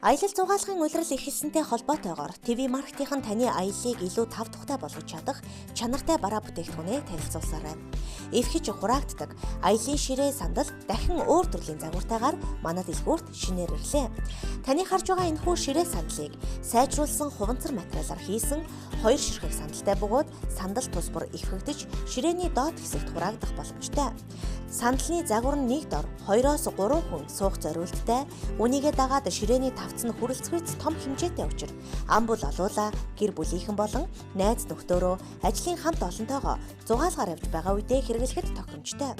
Аялал зугаалгын улирал ихэлсэнтэй холбоотойгоор ТV маркетийнхан таны аяллыг илүү тав тухтай болгож чадах чанартай бараа бүтээгдэхүүнээ танилцуулсаар байна. Эвхэж хураагддаг аяллаа ширээ сандал дахин өөр төрлийн загвартайгаар манад илгүүрт шинээр ирлээ. Таны харж байгаа энэхүү ширээ сандлыг сайжруулсан хуванцар материалаар хийсэн 2 ширхэг сандалтай бөгөөд сандал тус бүр эвхэгдэж ширээний доод хэсэгт хураагдах боломжтой. Сандалны загвар нь нэг дор 2-3 хүн суух зориулттай. Үнийгээ дагаад ширээний тавц нь хүрэлцгүйц том хэмжээтэй учир ам бол олуула гэр бүлийнхэн болон найз нөхдөөрөө ажлын хамт олонтойгоо зугаалгаар явж байгаа үедээ хэрэглэхэд тохиромжтой.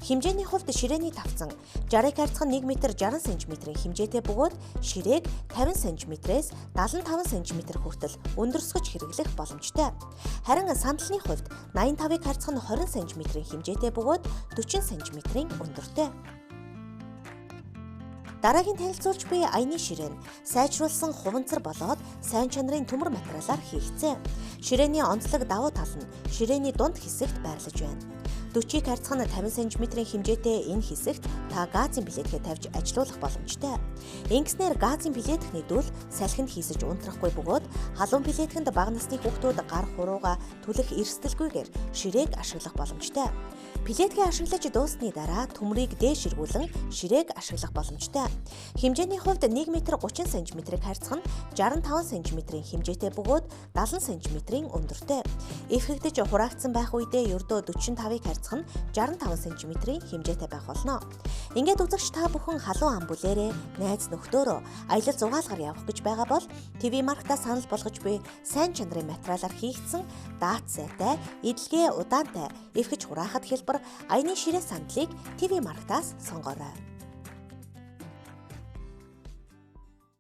Хэмжээний хувьд ширээний тавцан 60 харьцан 1 м 60 см хэмжээтэй бөгөөд ширээг 50 см-ээс 75 см хүртэл өндөрсгөж хэрэглэх боломжтой. Харин сандалны хувьд 85-ыг харьцан 20 см хэмжээтэй бөгөөд 40 см өндөртэй. Дараагийн танилцуулж буй аяны ширээ нь сайжруулсан хуванцар болоод сайн чанарын төмөр материалаар хийгдсэн. Ширээний онцлог давуу тал нь ширээний дунд хэсэгт байрлаж байна. 40-ыг харьцан 50 см хэмжээтэй энэ хэсэгт та газын билетгээ тавьж ажилуулах боломжтой. Ингэснээр газын билетгэхний дүүл салхинд хийсэж унтрахгүй бөгөөд халуун билетгэнд бага насны хүүхдүүд гар хурууга түлэх эрсдэлгүйгээр ширээг ашиглах боломжтой. Билетгээ ашиглаж дуусны дараа төмрийг дээш эргүүлэн ширээг ашиглах боломжтой. Хэмжээний хувьд 1 м 30 см-ыг харьцан 65 см хэмжээтэй бөгөөд 70 см өндөртэй. Эвхэгдэж хураагдсан байх үедээ ердөө 45-ыг харьцан 65 см хэмжээтэй байх болно. Ингээд үзэгч та бүхэн халуун ам бүлээрээ найз нөхдөөрөө аялал зугаалгаар явах гэж байгаа бол ТV маркетаа санал болгож буй сайн чанарын материалаар хийгдсэн даат сайтай, эдлэгээ удаантай, эвхэж хураахад хэлбэр аяны ширээ сандлыг ТV маркетаас сонгоорой.